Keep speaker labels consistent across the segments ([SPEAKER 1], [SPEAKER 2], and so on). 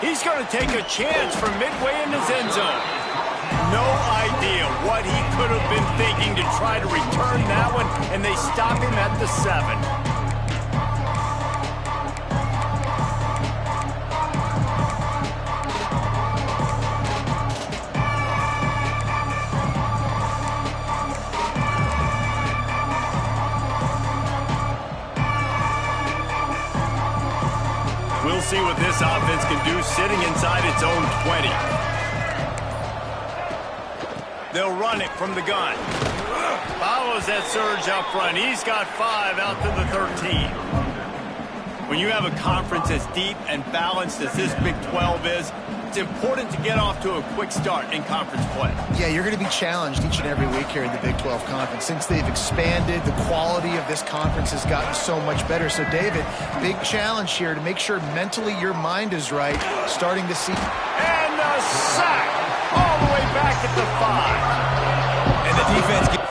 [SPEAKER 1] He's going to take a chance from midway in his end zone. No idea what he could have been thinking to try to return that one, and they stop him at the 7. We'll see what this offense can do sitting inside its own 20. They'll run it from the gun. Follows that surge up front. He's got 5 out to the 13. When you have a conference as deep and balanced as this Big 12 is, it's important to get off to a quick start in conference play.
[SPEAKER 2] Yeah, you're going to be challenged each and every week here in the Big 12 Conference. Since they've expanded, the quality of this conference has gotten so much better. So, David, big challenge here to make sure mentally your mind is right, starting to see.
[SPEAKER 1] And a sack all the way back at the 5.
[SPEAKER 3] And the defense gets...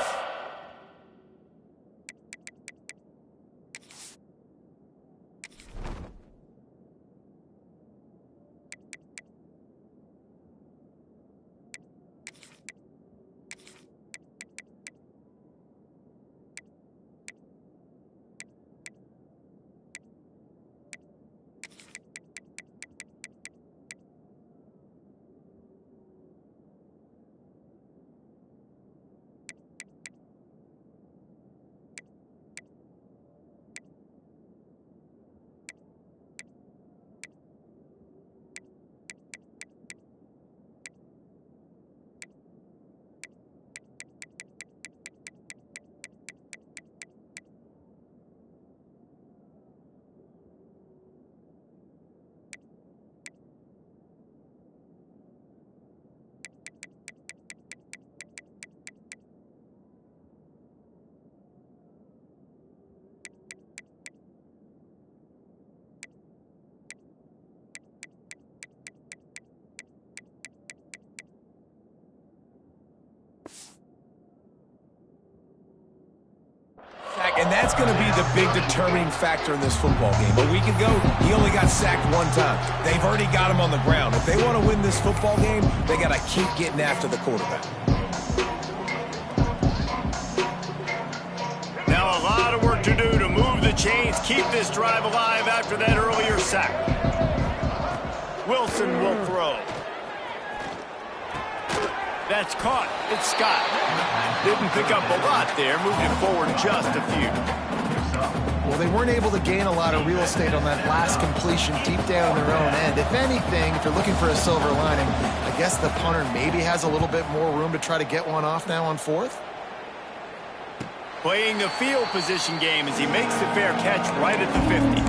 [SPEAKER 3] And that's going to be the big determining factor in this football game. A week ago, he only got sacked 1 time. They've already got him on the ground. If they want to win this football game, they got to keep getting after the quarterback.
[SPEAKER 1] Now a lot of work to do to move the chains, keep this drive alive after that earlier sack. Wilson will throw. That's caught. It's Scott. Didn't pick up a lot there, moved it forward just a few.
[SPEAKER 2] Well, they weren't able to gain a lot of real estate on that last completion deep down their own end. If anything, if you're looking for a silver lining, I guess the punter maybe has a little bit more room to try to get one off now on 4th.
[SPEAKER 1] Playing the field position game as he makes the fair catch right at the 50.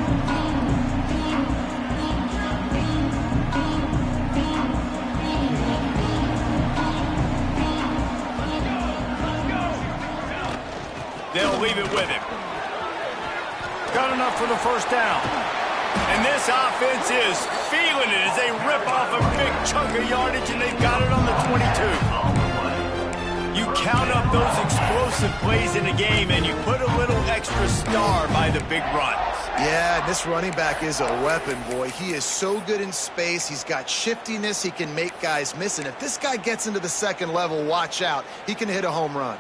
[SPEAKER 1] They'll leave it with him. Got enough for the first down. And this offense is feeling it as they rip off a big chunk of yardage, and they've got it on the 22. You count up those explosive plays in a game, and you put a little extra star by the big runs.
[SPEAKER 2] Yeah, this running back is a weapon, boy. He is so good in space. He's got shiftiness. He can make guys miss. And if this guy gets into the second level, watch out. He can hit a home run.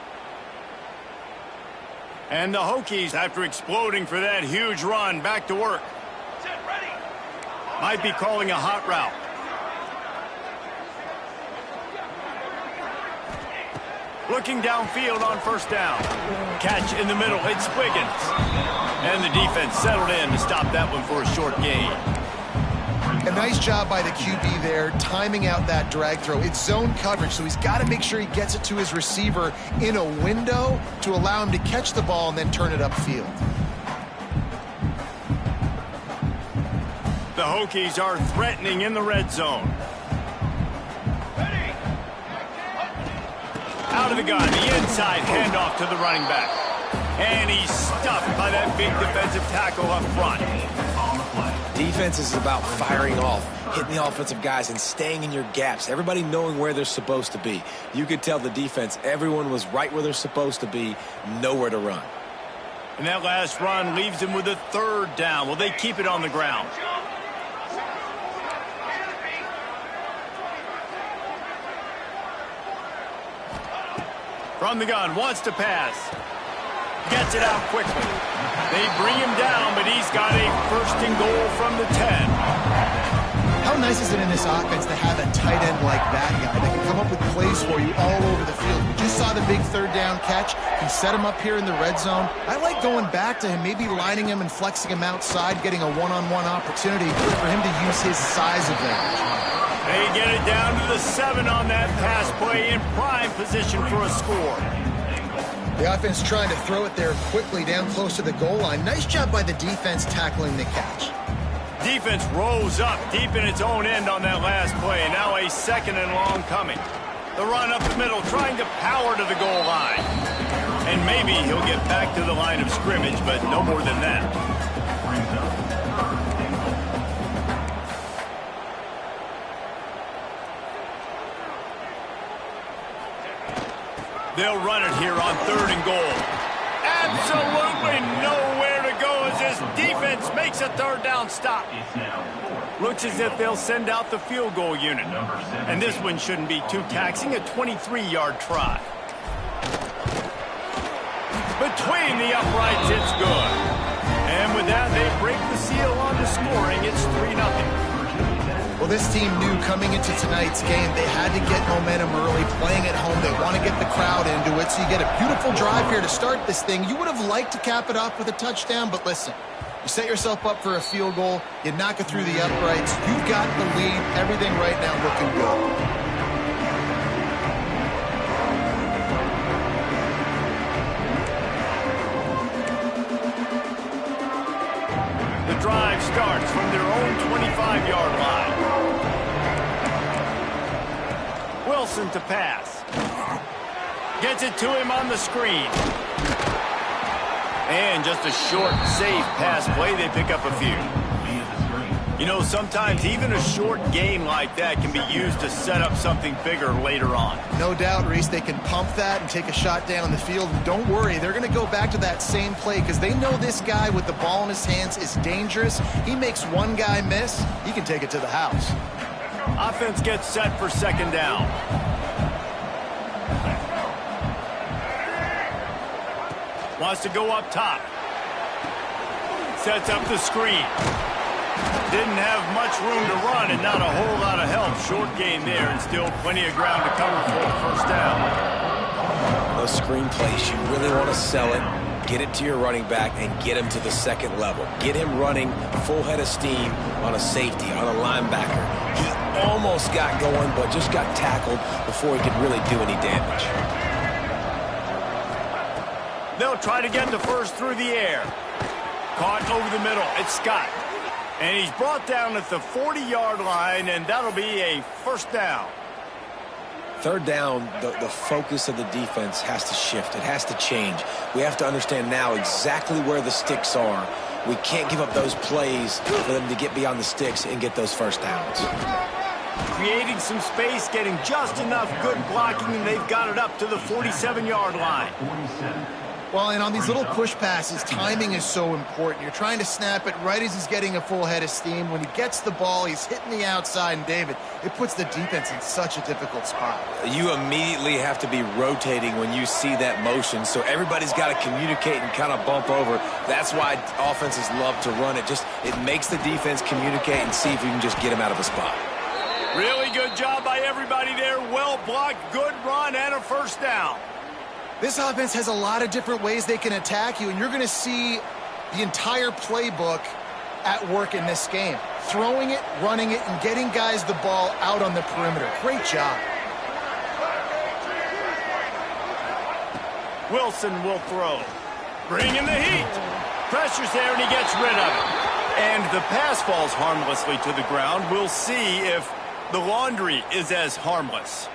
[SPEAKER 1] And the Hokies, after exploding for that huge run, back to work. Might be calling a hot route. Looking downfield on first down. Catch in the middle. It's Wiggins. And the defense settled in to stop that one for a short gain.
[SPEAKER 2] A nice job by the QB there, timing out that drag throw. It's zone coverage, so he's got to make sure he gets it to his receiver in a window to allow him to catch the ball and then turn it upfield.
[SPEAKER 1] The Hokies are threatening in the red zone. Out of the gun, the inside handoff to the running back. And he's stuffed by that big defensive tackle up front.
[SPEAKER 3] Defense is about firing off, hitting the offensive guys and staying in your gaps. Everybody knowing where they're supposed to be. You could tell the defense, everyone was right where they're supposed to be, nowhere to run.
[SPEAKER 1] And that last run leaves them with a 3rd down. Will they keep it on the ground? From the gun, wants to pass. Gets it out quickly. They bring him down, but he's got a first and goal from the 10.
[SPEAKER 2] How nice is it in this offense to have a tight end like that guy that can come up with plays for you all over the field? We just saw the big third down catch. He set him up here in the red zone. I like going back to him, maybe lining him and flexing him outside, getting a one-on-one opportunity for him to use his size advantage.
[SPEAKER 1] They get it down to the 7 on that pass play, in prime position for a score.
[SPEAKER 2] The offense trying to throw it there quickly down close to the goal line. Nice job by the defense tackling the catch.
[SPEAKER 1] Defense rose up deep in its own end on that last play. Now a second and long coming. The run up the middle, trying to power to the goal line. And maybe he'll get back to the line of scrimmage, but no more than that. They'll run it here on 3rd and goal. Absolutely nowhere to go as this defense makes a 3rd down stop. Looks as if they'll send out the field goal unit. And this one shouldn't be too taxing, a 23-yard try. Between the uprights, it's good. And with that, they break the seal on the scoring. It's 3-0.
[SPEAKER 2] Well, this team knew coming into tonight's game they had to get momentum early, playing at home. They want to get the crowd into it, so you get a beautiful drive here to start this thing. You would have liked to cap it off with a touchdown, but listen, you set yourself up for a field goal, you knock it through the uprights, you've got the lead, everything right now looking good.
[SPEAKER 1] The drive starts from their own 25-yard line. Wilson to pass. Gets it to him on the screen. And just a short, safe pass play. They pick up a few. You know, sometimes even a short game like that can be used to set up something bigger later on.
[SPEAKER 2] No doubt, Reese, they can pump that and take a shot down the field. And don't worry, they're going to go back to that same play because they know this guy with the ball in his hands is dangerous. He makes one guy miss, he can take it to the house.
[SPEAKER 1] Offense gets set for 2nd down. Wants to go up top. Sets up the screen. Didn't have much room to run and not a whole lot of help. Short gain there and still plenty of ground to cover for the 1st down.
[SPEAKER 3] Those screen plays, you really want to sell it, get it to your running back, and get him to the 2nd level. Get him running full head of steam on a safety, on a linebacker. He almost got going, but just got tackled before he could really do any damage.
[SPEAKER 1] They'll try to get the first through the air. Caught over the middle. It's Scott. And he's brought down at the 40-yard line, and that'll be a 1st down.
[SPEAKER 3] 3rd down, the focus of the defense has to shift. It has to change. We have to understand now exactly where the sticks are. We can't give up those plays for them to get beyond the sticks and get those 1st downs.
[SPEAKER 1] Creating some space, getting just enough good blocking, and they've got it up to the 47-yard line.
[SPEAKER 2] Well, and on these little push passes, timing is so important. You're trying to snap it right as he's getting a full head of steam. When he gets the ball, he's hitting the outside, and David, it puts the defense in such a difficult spot.
[SPEAKER 3] You immediately have to be rotating when you see that motion, so everybody's got to communicate and kind of bump over. That's why offenses love to run it. It makes the defense communicate and see if you can just get him out of a spot.
[SPEAKER 1] Really good job by everybody there. Well blocked, good run, and a 1st down.
[SPEAKER 2] This offense has a lot of different ways they can attack you, and you're going to see the entire playbook at work in this game. Throwing it, running it, and getting guys the ball out on the perimeter. Great job.
[SPEAKER 1] Wilson will throw. Bringing the heat. Pressure's there, and he gets rid of it. And the pass falls harmlessly to the ground. We'll see if the laundry is as harmless.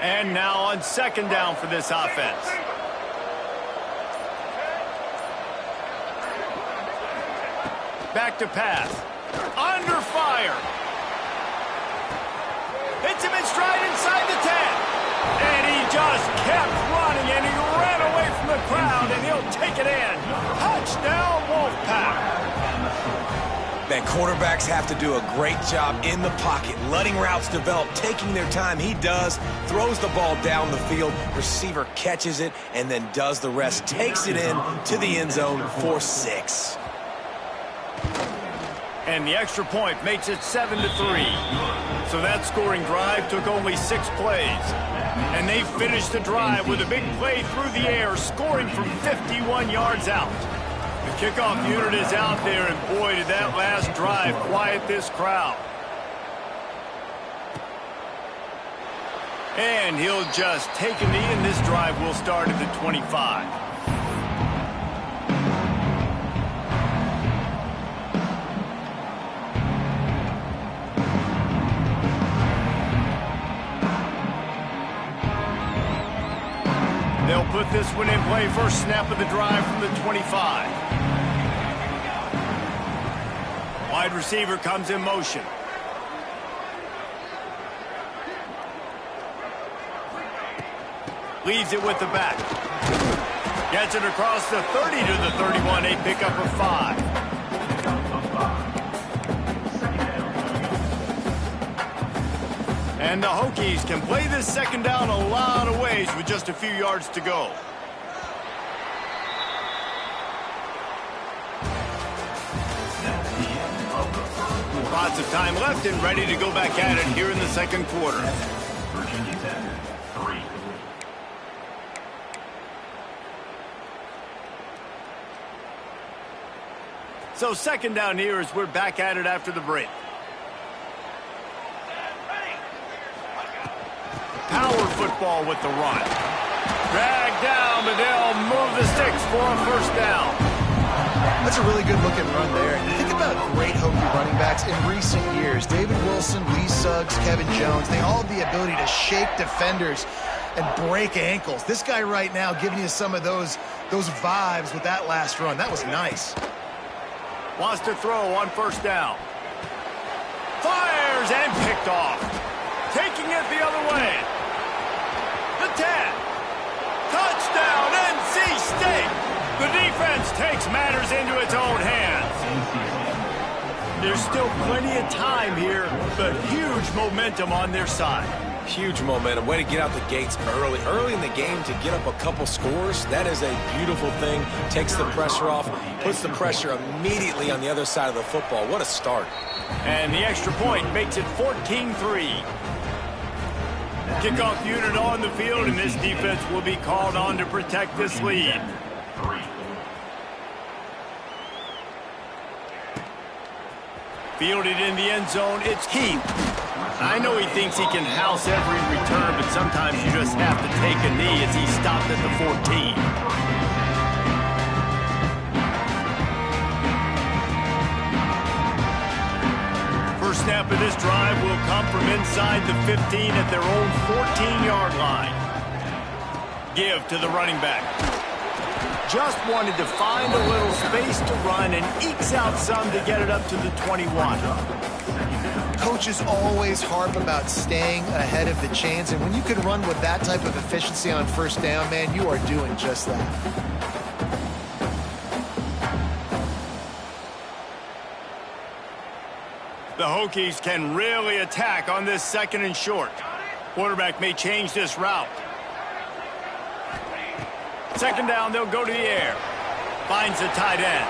[SPEAKER 1] And now on 2nd down for this offense. Back to pass. Under fire. Hits him in stride inside the 10. And he just kept running the crowd, and he'll take it in. Touchdown, Wolfpack.
[SPEAKER 3] Man, quarterbacks have to do a great job in the pocket, letting routes develop, taking their time. He does, throws the ball down the field, receiver catches it, and then does the rest, takes it in to the end zone for 6.
[SPEAKER 1] And the extra point makes it 7-3. So that scoring drive took only 6 plays. And they finished the drive with a big play through the air, scoring from 51 yards out. The kickoff unit is out there, and boy, did that last drive quiet this crowd. And he'll just take a knee, and this drive will start at the 25. They'll put this one in play. First snap of the drive from the 25. Wide receiver comes in motion. Leaves it with the back. Gets it across the 30 to the 31. A pickup of 5. And the Hokies can play this second down a lot of ways with just a few yards to go. Lots of time left and ready to go back at it here in the second quarter.
[SPEAKER 4] Virginia Tech, 3.
[SPEAKER 1] So second down here as we're back at it after the break. Power football with the run. Dragged down, but they'll move the sticks for a first down.
[SPEAKER 2] That's a really good-looking run there. And think about great Hokie running backs in recent years. David Wilson, Lee Suggs, Kevin Jones, they all have the ability to shake defenders and break ankles. This guy right now giving you some of those vibes with that last run. That was nice.
[SPEAKER 1] Wants to throw on first down. Fires and picked off. Taking it the other way. The 10. Touchdown, NC State. The defense takes matters into its own hands. There's still plenty of time here, but huge momentum on their side.
[SPEAKER 3] Huge momentum. Way to get out the gates early. Early in the game to get up a couple scores, that is a beautiful thing. Takes the pressure off, puts the pressure immediately on the other side of the football. What a start.
[SPEAKER 1] And the extra point makes it 14-3. Kickoff unit on the field, and this defense will be called on to protect this lead. Fielded in the end zone, it's Heath. I know he thinks he can house every return, but sometimes you just have to take a knee as he stopped at the 14. First snap of this drive will come from inside the 15 at their own 14-yard line. Give to the running back. Just wanted to find a little space to run and ekes out some to get it up to the 21.
[SPEAKER 2] Coaches always harp about staying ahead of the chains, and when you can run with that type of efficiency on first down, man, you are doing just that.
[SPEAKER 1] The Hokies can really attack on this second and short. Quarterback may change this route. Second down, they'll go to the air. Finds the tight end.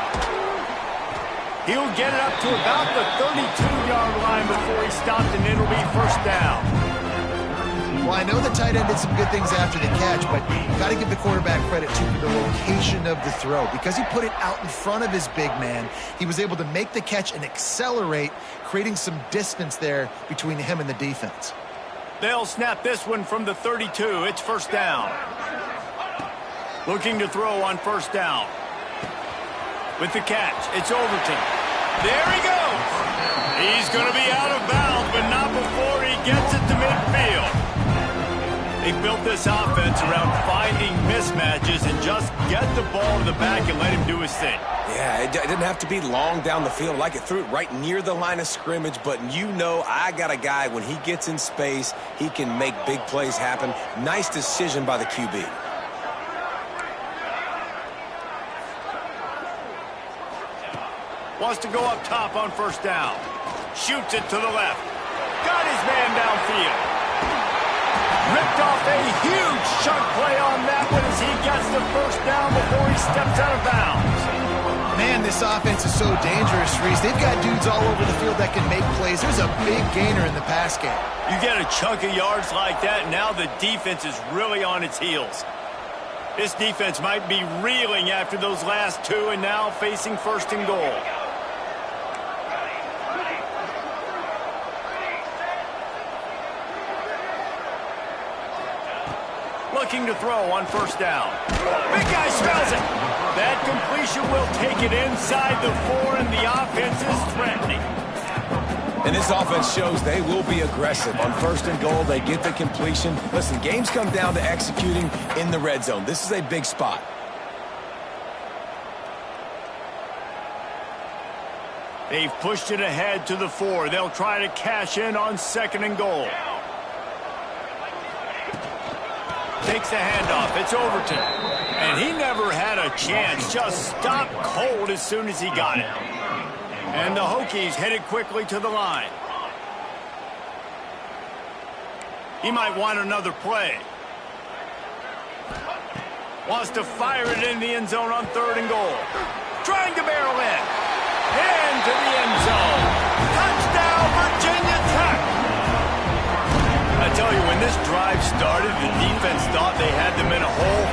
[SPEAKER 1] He'll get it up to about the 32-yard line before he stopped, and it'll be first down.
[SPEAKER 2] Well, I know the tight end did some good things after the catch, but you got to give the quarterback credit to the location of the throw. Because he put it out in front of his big man, he was able to make the catch and accelerate, creating some distance there between him and the defense.
[SPEAKER 1] They'll snap this one from the 32. It's first down. Looking to throw on first down. With the catch, it's Overton. There he goes. He's going to be out of bounds, but not before he gets it to midfield. They built this offense around finding mismatches and just get the ball to the back and let him do his thing.
[SPEAKER 3] Yeah, it didn't have to be long down the field. Like it threw it right near the line of scrimmage, but you know I got a guy, when he gets in space, he can make big plays happen. Nice decision by the QB.
[SPEAKER 1] Wants to go up top on first down. Shoots it to the left. Got his man downfield. Ripped off a huge chunk play on that one as he gets the first down before he steps out of bounds.
[SPEAKER 2] Man, this offense is so dangerous, Reese. They've got dudes all over the field that can make plays. There's a big gainer in the pass game.
[SPEAKER 1] You get a chunk of yards like that, now the defense is really on its heels. This defense might be reeling after those last two and now facing first and goal. Looking to throw on first down. Big guy smells it. That completion will take it inside the 4, and the offense is threatening.
[SPEAKER 3] And this offense shows they will be aggressive. On first and goal, they get the completion. Listen, games come down to executing in the red zone. This is a big spot.
[SPEAKER 1] They've pushed it ahead to the 4. They'll try to cash in on second and goal. Takes the handoff. It's Overton. And he never had a chance. Just stopped cold as soon as he got it. And the Hokies headed quickly to the line. He might want another play. Wants to fire it in the end zone on third and goal. Trying to barrel in. Into the end zone. Touchdown, Virginia Tech. I tell you, when this drive started, the defense thought they had them in a hole.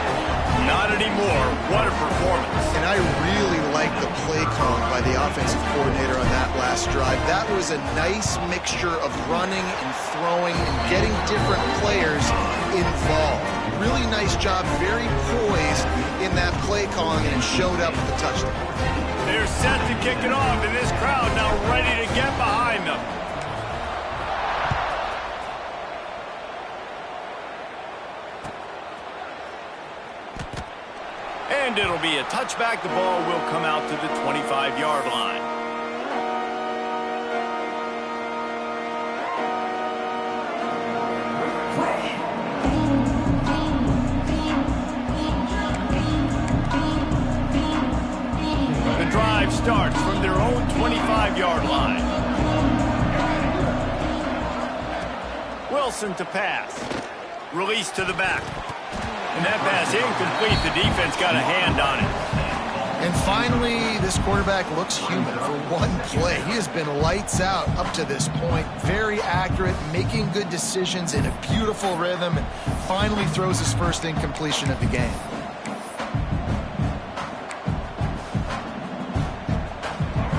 [SPEAKER 1] Not anymore. What a performance.
[SPEAKER 2] And I really like the play calling by the offensive coordinator on that last drive. That was a nice mixture of running and throwing and getting different players involved. Really nice job, very poised in that play calling, and it showed up with the touchdown.
[SPEAKER 1] They're set to kick it off, and this crowd now ready to get behind them. And it'll be a touchback. The ball will come out to the 25-yard line. The drive starts from their own 25-yard line. Wilson to pass. Release to the back. And that pass incomplete. The defense got a hand on it.
[SPEAKER 2] And finally, this quarterback looks human for one play. He has been lights out up to this point. Very accurate, making good decisions in a beautiful rhythm, and finally throws his first incompletion of the game.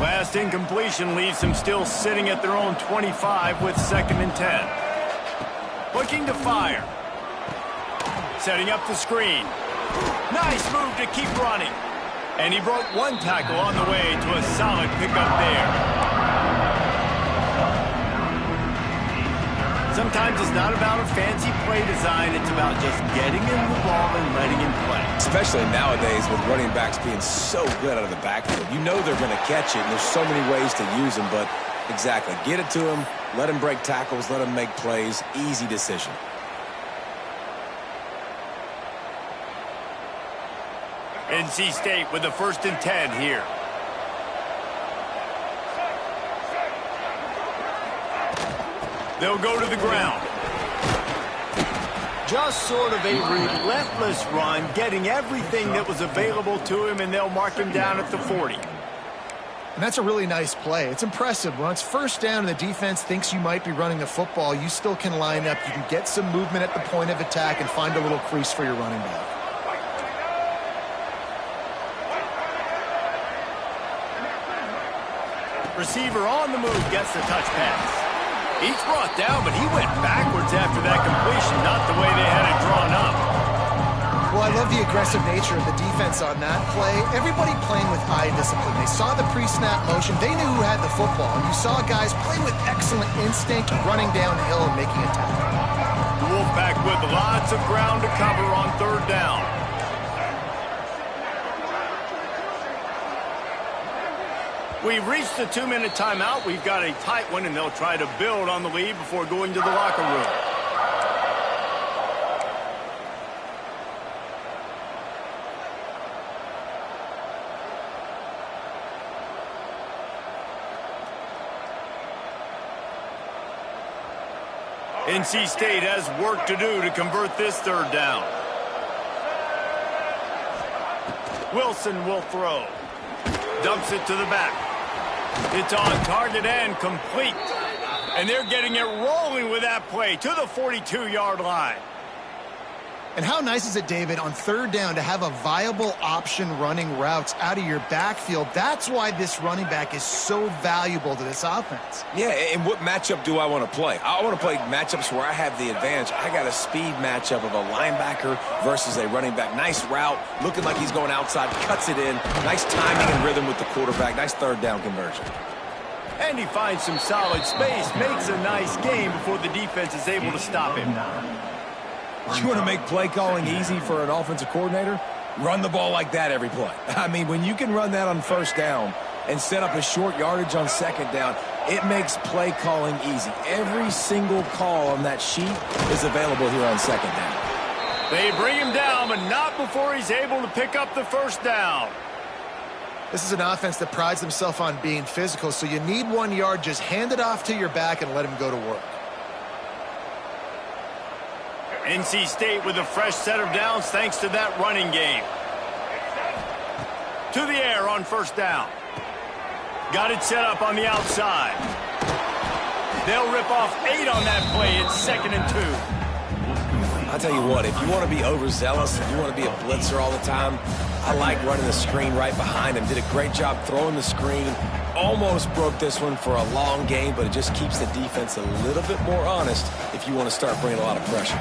[SPEAKER 1] Last incompletion leaves them still sitting at their own 25 with 2nd and 10. Looking to fire. Setting up the screen. Nice move to keep running. And he broke one tackle on the way to a solid pickup there. Sometimes it's not about a fancy play design. It's about just getting him the ball and letting him play.
[SPEAKER 3] Especially nowadays with running backs being so good out of the backfield. You know they're going to catch it, and there's so many ways to use them. But exactly, get it to him, let him break tackles, let him make plays. Easy decision.
[SPEAKER 1] NC State with the 1st and 10 here. They'll go to the ground. Just sort of a relentless run, getting everything that was available to him, and they'll mark him down at the 40.
[SPEAKER 2] And that's a really nice play. It's impressive. When it's first down and the defense thinks you might be running the football, you still can line up. You can get some movement at the point of attack and find a little crease for your running back.
[SPEAKER 1] Receiver on the move gets the touch pass. He's brought down, but he went backwards after that completion, not the way they had it drawn up.
[SPEAKER 2] Well, I love the aggressive nature of the defense on that play. Everybody playing with eye discipline. They saw the pre-snap motion. They knew who had the football. And you saw guys play with excellent instinct, running downhill and making a tackle.
[SPEAKER 1] The Wolfpack with lots of ground to cover on 3rd down. We've reached the 2-minute timeout. We've got a tight one, and they'll try to build on the lead before going to the locker room. NC State has work to do to convert this third down. Wilson will throw. Dumps it to the back. It's on target and complete. And they're getting it rolling with that play to the 42-yard line.
[SPEAKER 2] And how nice is it, David, on third down to have a viable option running routes out of your backfield? That's why this running back is so valuable to this offense.
[SPEAKER 3] Yeah, and what matchup do I want to play? I want to play matchups where I have the advantage. I got a speed matchup of a linebacker versus a running back. Nice route, looking like he's going outside, cuts it in. Nice timing and rhythm with the quarterback. Nice third down conversion.
[SPEAKER 1] And he finds some solid space, makes a nice game before the defense is able to stop him.
[SPEAKER 3] You want to make play calling easy for an offensive coordinator? Run the ball like that every play. I mean, when you can run that on first down and set up a short yardage on second down, it makes play calling easy. Every single call on that sheet is available here on second down.
[SPEAKER 1] They bring him down, but not before he's able to pick up the first down.
[SPEAKER 2] This is an offense that prides themselves on being physical, so you need 1 yard, just hand it off to your back and let him go to work.
[SPEAKER 1] NC State with a fresh set of downs thanks to that running game. To the air on first down. Got it set up on the outside. They'll rip off 8 on that play. It's 2nd and 2.
[SPEAKER 3] I'll tell you what, if you want to be overzealous, if you want to be a blitzer all the time, I like running the screen right behind him. Did a great job throwing the screen. Almost broke this one for a long game, but it just keeps the defense a little bit more honest if you want to start bringing a lot of pressure.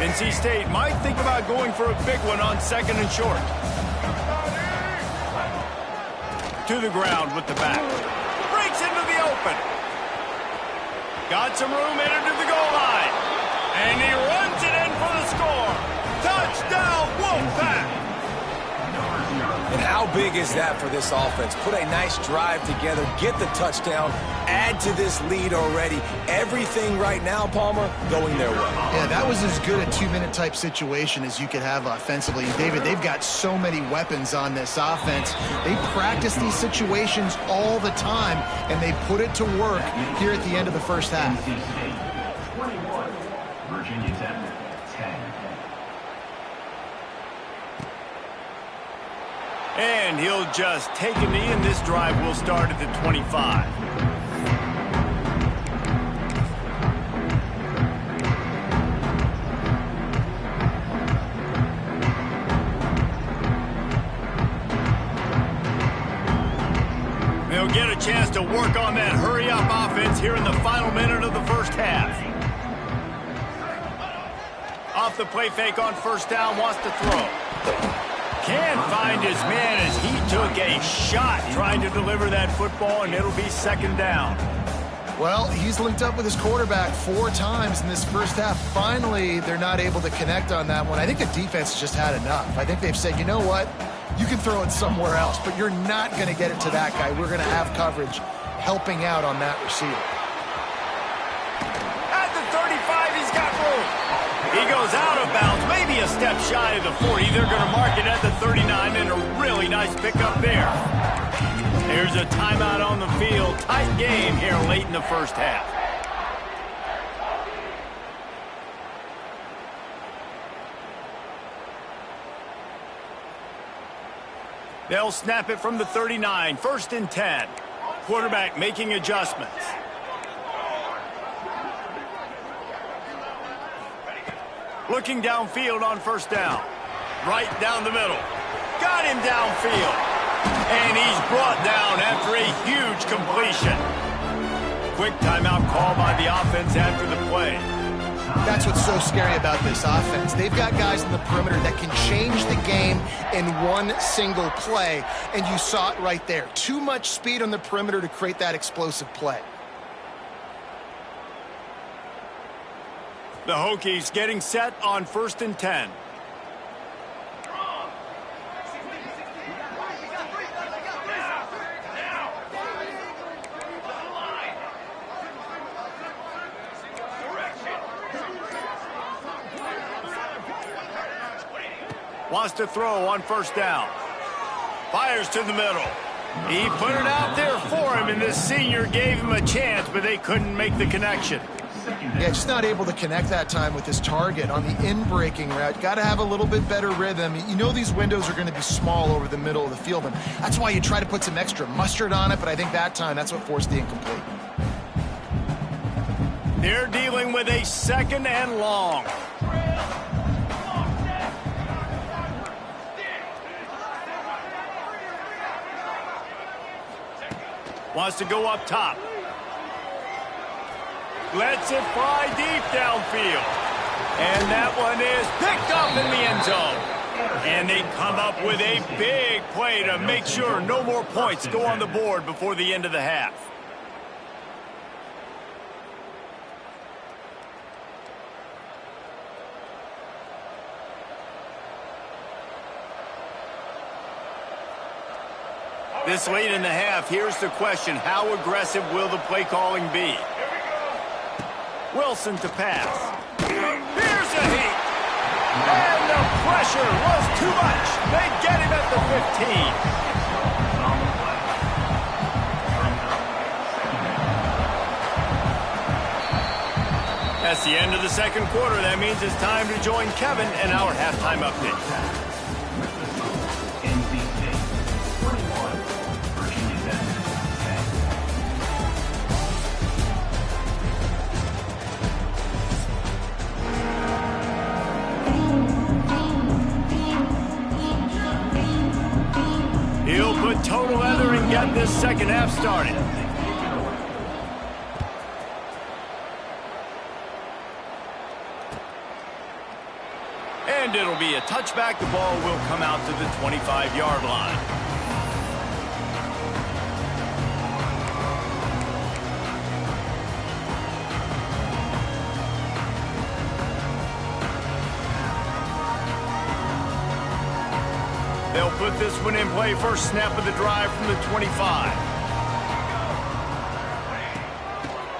[SPEAKER 1] NC State might think about going for a big one on 2nd and short. To the ground with the back. Breaks into the open. Got some room, headed to the goal line. And he runs it in for the score. Touchdown, Wolfpack!
[SPEAKER 3] And how big is that for this offense? Put a nice drive together, get the touchdown, add to this lead already. Everything right now, Palmer, going their way.
[SPEAKER 2] Yeah, that was as good a 2-minute type situation as you could have offensively. And David, they've got so many weapons on this offense. They practice these situations all the time, and they put it to work here at the end of the first half.
[SPEAKER 4] 21, Virginia Tech, 10.
[SPEAKER 1] And he'll just take a knee, and this drive will start at the 25. They'll get a chance to work on that hurry-up offense here in the final minute of the first half. Off the play fake on first down, wants to throw. Can't find his man as he took a shot trying to deliver that football, and it'll be 2nd down.
[SPEAKER 2] Well, he's linked up with his quarterback 4 times in this first half. Finally, they're not able to connect on that one. I think the defense has just had enough. I think they've said, you know what? You can throw it somewhere else, but you're not going to get it to that guy. We're going to have coverage helping out on that receiver.
[SPEAKER 1] At the 35, he's got room. He goes out of bounds, maybe a step shy of the 40. They're going to mark it at the 39, and a really nice pickup there. There's a timeout on the field. Tight game here late in the first half. They'll snap it from the 39, 1st and 10. Quarterback making adjustments. Looking downfield on first down. Right down the middle. Got him downfield. And he's brought down after a huge completion. Quick timeout call by the offense after the play.
[SPEAKER 2] That's what's so scary about this offense. They've got guys in the perimeter that can change the game in one single play, and you saw it right there. Too much speed on the perimeter to create that explosive play.
[SPEAKER 1] The Hokies getting set on 1st and 10. Wants to throw on first down. Fires to the middle. He put it out there for him, and this senior gave him a chance, but they couldn't make the connection.
[SPEAKER 2] Yeah, just not able to connect that time with his target on the in-breaking route. Got to have a little bit better rhythm. You know these windows are going to be small over the middle of the field, and that's why you try to put some extra mustard on it, but I think that time, that's what forced the incomplete.
[SPEAKER 1] They're dealing with a 2nd and long. Wants to go up top. Lets it fly deep downfield. And that one is picked up in the end zone. And they come up with a big play to make sure no more points go on the board before the end of the half. This late in the half, here's the question. How aggressive will the play calling be? Wilson to pass. Here's a heat. And the pressure was too much. They get him at the 15. That's the end of the second quarter. That means it's time to join Kevin in our halftime update. He'll put total leather and get this second half started. And it'll be a touchback. The ball will come out to the 25-yard line. They'll put this one in play. First snap of the drive from the 25.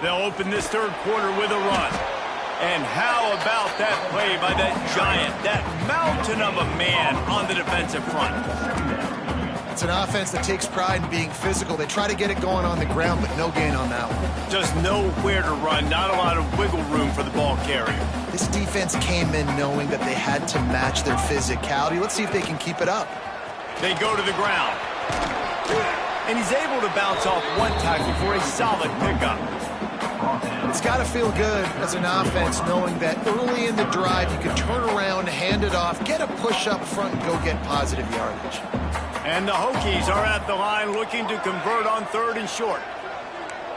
[SPEAKER 1] They'll open this third quarter with a run. And how about that play by that giant, that mountain of a man on the defensive front?
[SPEAKER 2] It's an offense that takes pride in being physical. They try to get it going on the ground, but no gain on that one.
[SPEAKER 1] Just nowhere to run, not a lot of wiggle room for the ball carrier.
[SPEAKER 2] This defense came in knowing that they had to match their physicality. Let's see if they can keep it up.
[SPEAKER 1] They go to the ground. And he's able to bounce off one tackle for a solid pickup.
[SPEAKER 2] It's got to feel good as an offense knowing that early in the drive you can turn around, hand it off, get a push up front, and go get positive yardage.
[SPEAKER 1] And the Hokies are at the line looking to convert on 3rd and short.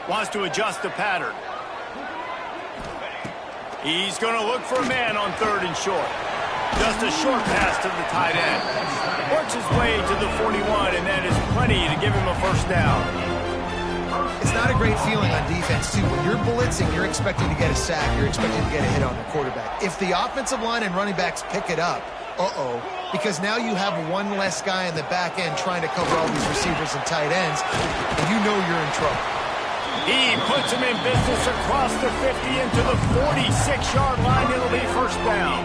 [SPEAKER 1] Wants to adjust the pattern. He's going to look for a man on 3rd and short. Just a short pass to the tight end. Works his way to the 41, and that is plenty to give him a first down.
[SPEAKER 2] It's not a great feeling on defense, too. When you're blitzing, you're expecting to get a sack. You're expecting to get a hit on the quarterback. If the offensive line and running backs pick it up, because now you have one less guy in the back end trying to cover all these receivers and tight ends, and you know you're in trouble.
[SPEAKER 1] He puts him in business across the 50 into the 46-yard line. It'll be first down.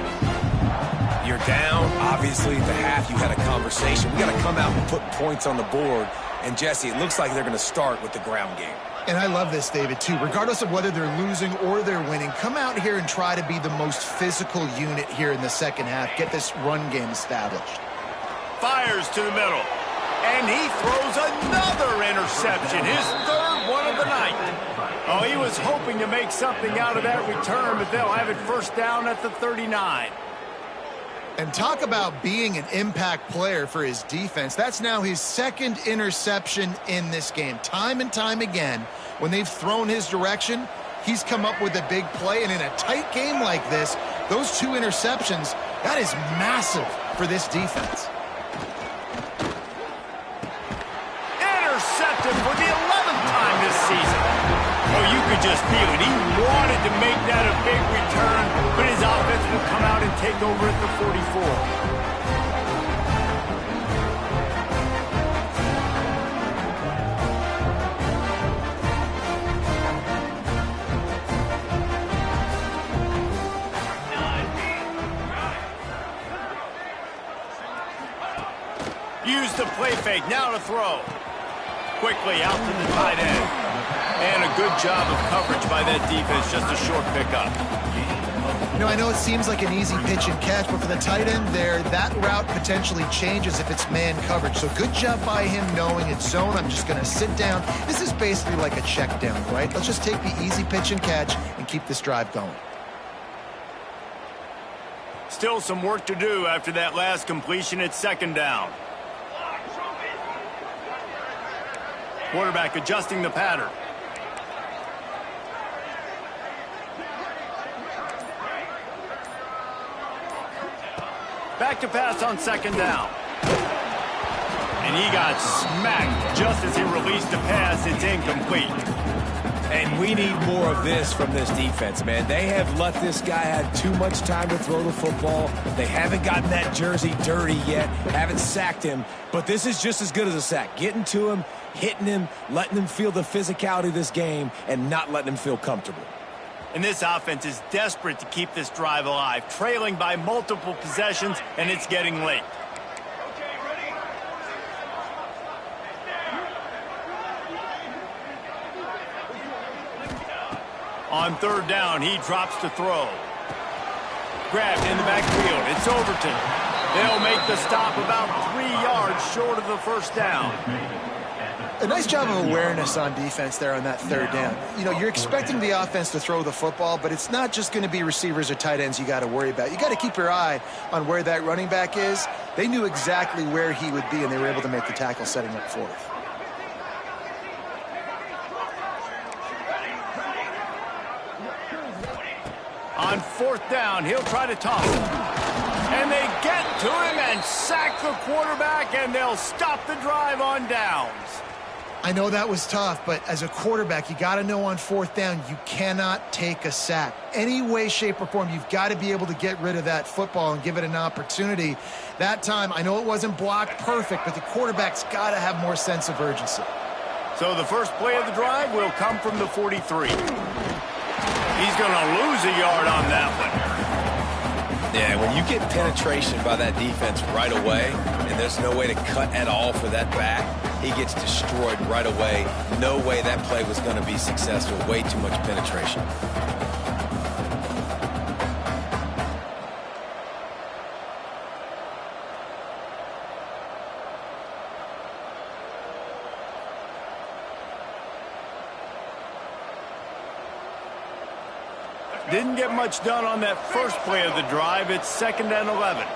[SPEAKER 3] You're down. Obviously, at the half, you had a conversation. We got to come out and put points on the board. And, Jesse, it looks like they're going to start with the ground game.
[SPEAKER 2] And I love this, David, too. Regardless of whether they're losing or they're winning, come out here and try to be the most physical unit here in the second half. Get this run game established.
[SPEAKER 1] Fires to the middle. And he throws another interception. His 3rd one of the night. Oh, he was hoping to make something out of that return, but they'll have it first down at the 39.
[SPEAKER 2] And talk about being an impact player for his defense. That's now his 2nd interception in this game. Time and time again, when they've thrown his direction, he's come up with a big play. And in a tight game like this, those 2 interceptions, that is massive for this defense.
[SPEAKER 1] Intercepted for the 11th time this season. Oh, you could just feel it. He wanted to make that a big return, but his offense will come out and take over at the 44. Use the play fake. Now to throw. quickly out to the tight end. And a good job of coverage by that defense, just a short pickup.
[SPEAKER 2] You know, I know it seems like an easy pitch and catch, but for the tight end there, that route potentially changes if it's man coverage. So good job by him knowing it's zone. I'm just going to sit down. This is basically like a check down, right? Let's just take the easy pitch and catch and keep this drive going.
[SPEAKER 1] Still some work to do after that last completion at second down. Quarterback adjusting the pattern. Back to pass on second down. And he got smacked just as he released the pass. It's incomplete.
[SPEAKER 3] And we need more of this from this defense, man. They have let this guy have too much time to throw the football. They haven't gotten that jersey dirty yet, haven't sacked him. But this is just as good as a sack. Getting to him, hitting him, letting him feel the physicality of this game, and not letting him feel comfortable.
[SPEAKER 1] And this offense is desperate to keep this drive alive, trailing by multiple possessions, and it's getting late. On third down, he drops to throw. Grabbed in the backfield. It's Overton. They'll make the stop about 3 yards short of the first down.
[SPEAKER 2] A nice job of awareness on defense there on that third down. You know, you're expecting the offense to throw the football, but it's not just going to be receivers or tight ends you got to worry about. You got to keep your eye on where that running back is. They knew exactly where he would be, and they were able to make the tackle setting up fourth.
[SPEAKER 1] On fourth down, he'll try to toss it. And they get to him and sack the quarterback, and they'll stop the drive on downs.
[SPEAKER 2] I know that was tough, but as a quarterback, you got to know on fourth down, you cannot take a sack. Any way, shape, or form, you've got to be able to get rid of that football and give it an opportunity. That time, I know it wasn't blocked perfect, but the quarterback's got to have more sense of urgency.
[SPEAKER 1] So the first play of the drive will come from the 43. He's going to lose a yard on that one.
[SPEAKER 3] Yeah, when you get penetration by that defense right away, and there's no way to cut at all for that back, he gets destroyed right away. No way that play was going to be successful. Way too much penetration.
[SPEAKER 1] Didn't get much done on that first play of the drive. It's 2nd and 11.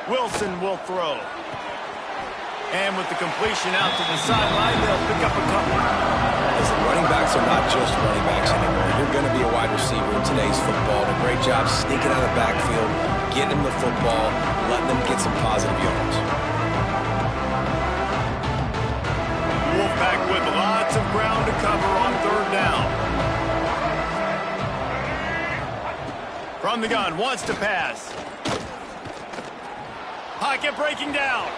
[SPEAKER 1] Wilson will throw. And with the completion out to the sideline, they'll pick up a couple.
[SPEAKER 3] Listen, running backs are not just running backs anymore. You're going to be a wide receiver in today's football. A great job sneaking out of the backfield, getting them the football, letting them get some positive yards.
[SPEAKER 1] Wolfpack with lots of ground to cover on third down. From the gun, wants to pass. Pocket breaking down.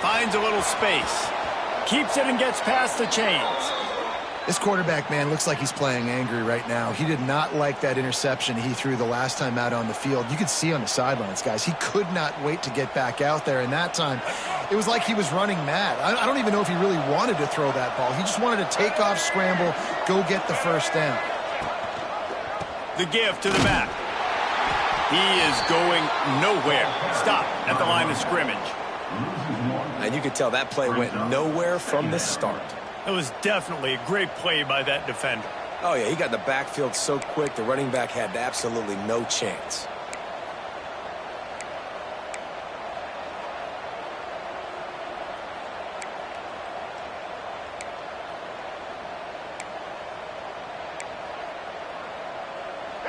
[SPEAKER 1] Finds a little space. Keeps it and gets past the chains.
[SPEAKER 2] This quarterback, man, looks like he's playing angry right now. He did not like that interception he threw the last time out on the field. You could see on the sidelines, guys, he could not wait to get back out there. And that time, it was like he was running mad. I don't even know if he really wanted to throw that ball. He just wanted to take off, scramble, go get the first down.
[SPEAKER 1] The give to the back. He is going nowhere. Stop at the line of scrimmage.
[SPEAKER 3] And you could tell that play went nowhere from the start.
[SPEAKER 1] It was definitely a great play by that defender.
[SPEAKER 3] Oh, yeah, he got in the backfield so quick, the running back had absolutely no chance.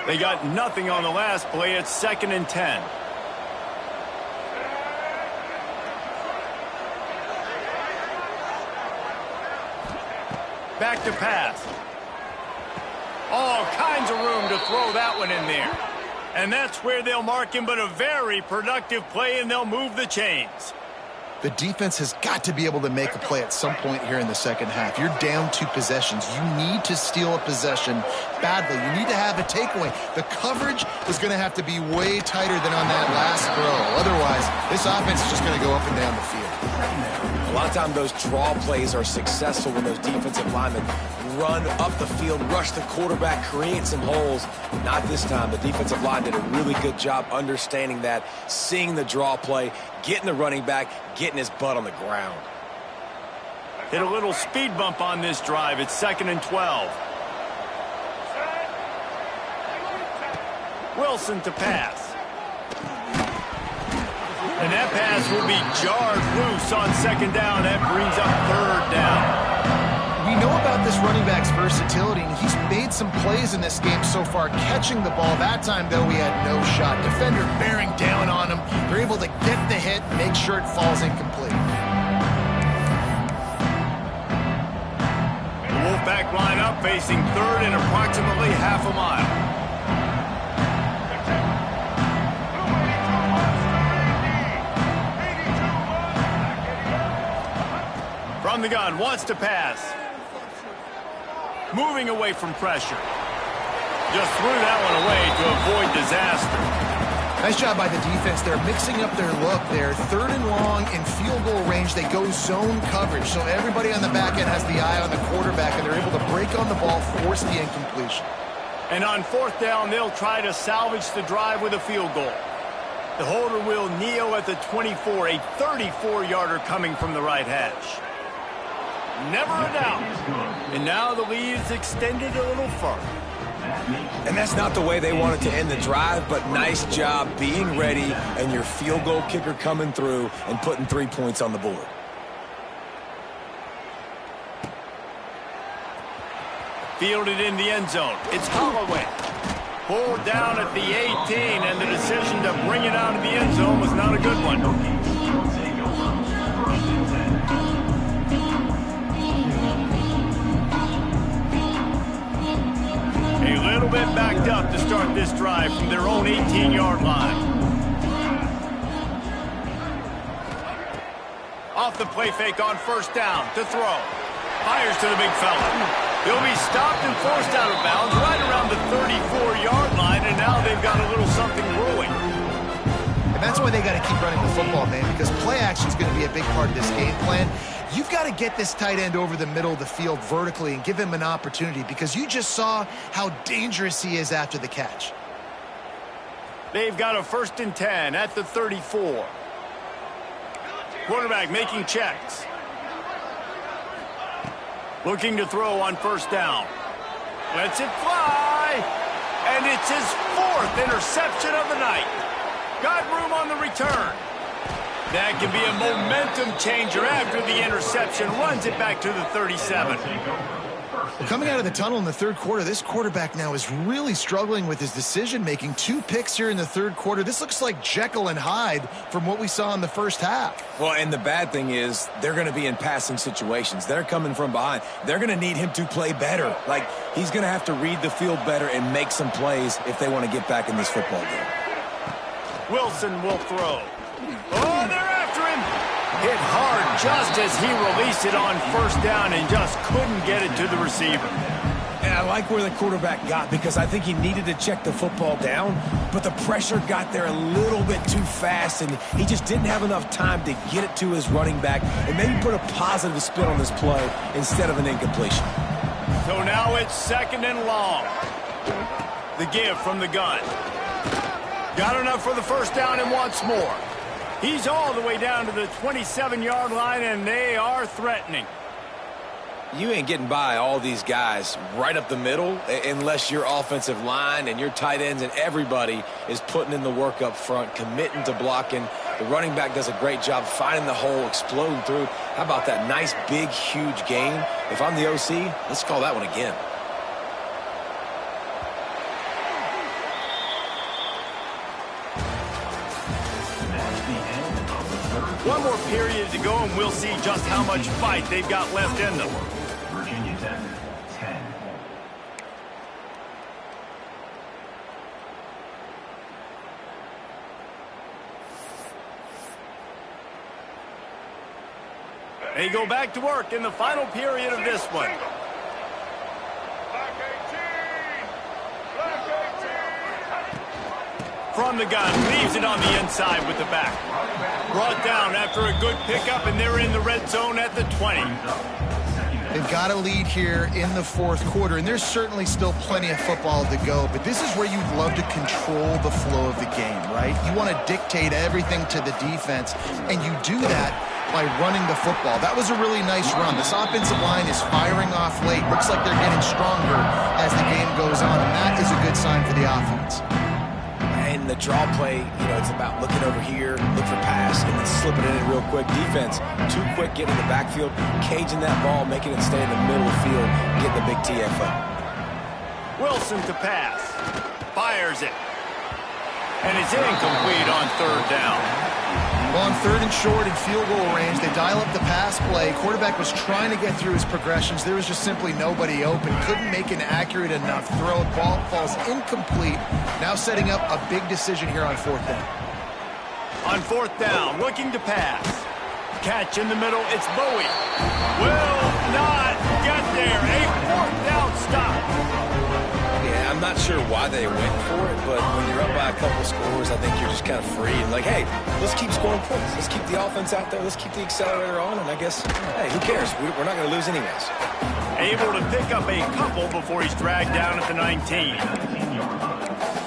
[SPEAKER 1] They got nothing on the last play. It's 2nd and 10. Back to pass. All kinds of room to throw that one in there. And that's where they'll mark him, but a very productive play, and they'll move the chains.
[SPEAKER 2] The defense has got to be able to make a play at some point here in the second half. You're down 2 possessions. You need to steal a possession badly. You need to have a takeaway. The coverage is going to have to be way tighter than on that last throw. Otherwise, This offense is just going to go up and down the field.
[SPEAKER 3] A lot of times those draw plays are successful when those defensive linemen run up the field, rush the quarterback, create some holes. Not this time. The defensive line did a really good job understanding that, seeing the draw play, getting the running back, getting his butt on the ground.
[SPEAKER 1] Hit a little speed bump on this drive. It's 2nd and 12. Wilson to pass. And that pass will be jarred loose on 2nd down. That brings up 3rd down.
[SPEAKER 2] We know about this running back's versatility, and he's made some plays in this game so far, catching the ball. That time, though, he had no shot. Defender bearing down on him. They're able to get the hit, make sure it falls incomplete.
[SPEAKER 1] The Wolfpack line up, facing 3rd and approximately half a mile. From the gun, wants to pass. Moving away from pressure. Just threw that one away to avoid disaster.
[SPEAKER 2] Nice job by the defense. They're mixing up their look there. 3rd and long in field goal range. They go zone coverage. So everybody on the back end has the eye on the quarterback, and they're able to break on the ball, force the incompletion.
[SPEAKER 1] And on 4th down, they'll try to salvage the drive with a field goal. The holder will kneel at the 24, a 34-yarder coming from the right hash. Never a doubt. And now the lead is extended a little further.
[SPEAKER 3] And that's not the way they wanted to end the drive, but nice job being ready and your field goal kicker coming through and putting 3 points on the board.
[SPEAKER 1] Fielded in the end zone. It's Holloway. Pulled down at the 18, and the decision to bring it out of the end zone was not a good one. A little bit backed up to start this drive from their own 18-yard line. Off the play fake on 1st down to throw. Fires to the big fella. He'll be stopped and forced out of bounds right around the 34-yard line, and now they've got a little something brewing.
[SPEAKER 2] And that's why they got to keep running the football, man, because play action is going to be a big part of this game plan. You've got to get this tight end over the middle of the field vertically and give him an opportunity, because you just saw how dangerous he is after the catch.
[SPEAKER 1] They've got a 1st and 10 at the 34. Quarterback making checks. Looking to throw on 1st down. Lets it fly. And it's his 4th interception of the night. Got room on the return. That can be a momentum changer after the interception. Runs it back to the 37.
[SPEAKER 2] Well, coming out of the tunnel in the 3rd quarter, this quarterback now is really struggling with his decision-making. 2 picks here in the 3rd quarter. This looks like Jekyll and Hyde from what we saw in the 1st half.
[SPEAKER 3] Well, and the bad thing is they're going to be in passing situations. They're coming from behind. They're going to need him to play better. Like, he's going to have to read the field better and make some plays if they want to get back in this football game.
[SPEAKER 1] Wilson will throw. Oh, they're after him. Hit hard just as he released it on 1st down and just couldn't get it to the receiver.
[SPEAKER 3] And I like where the quarterback got, because I think he needed to check the football down, but the pressure got there a little bit too fast, and he just didn't have enough time to get it to his running back and maybe put a positive spin on this play instead of an incompletion.
[SPEAKER 1] So now it's 2nd and long. The give from the gun. Got enough for the 1st down and wants more. He's all the way down to the 27-yard line, and they are threatening.
[SPEAKER 3] You ain't getting by all these guys right up the middle unless your offensive line and your tight ends and everybody is putting in the work up front, committing to blocking. The running back does a great job finding the hole, exploding through. How about that nice, big, huge gain? If I'm the OC, let's call that one again.
[SPEAKER 1] One more period to go, and we'll see just how much fight they've got left in them.
[SPEAKER 4] Virginia Tech, 10.
[SPEAKER 1] They go back to work in the final period of this one. From the gun, leaves it on the inside with the back. Brought down after a good pickup, and they're in the red zone at the 20.
[SPEAKER 2] They've got a lead here in the fourth quarter, and there's certainly still plenty of football to go, but this is where you'd love to control the flow of the game, right? You want to dictate everything to the defense, and you do that by running the football. That was a really nice run. This offensive line is firing off late. Looks like they're getting stronger as the game goes on, and that is a good sign for the offense.
[SPEAKER 3] And the draw play, it's about looking over here, look for pass, and then slipping it in real quick. Defense, too quick getting in the backfield, caging that ball, making it stay in the middle of the field, getting the big TFO.
[SPEAKER 1] Wilson to pass. Fires it. And it's incomplete on third down.
[SPEAKER 2] Well, on third and short and field goal range, they dial up the pass play. Quarterback was trying to get through his progressions. There was just simply nobody open. Couldn't make an accurate enough throw. Ball falls incomplete. Now setting up a big decision here on fourth down.
[SPEAKER 1] On fourth down, looking to pass. Catch in the middle, it's Bowie. Will not get there. A fourth down stop.
[SPEAKER 3] Yeah, I'm not sure why they went for it, but when you're up by a couple scores, I think you're just kind of free. And like, hey, let's keep scoring points. Let's keep the offense out there. Let's keep the accelerator on. And I guess, hey, who cares? We're not going to lose anyways.
[SPEAKER 1] Able to pick up a couple before he's dragged down at the 19.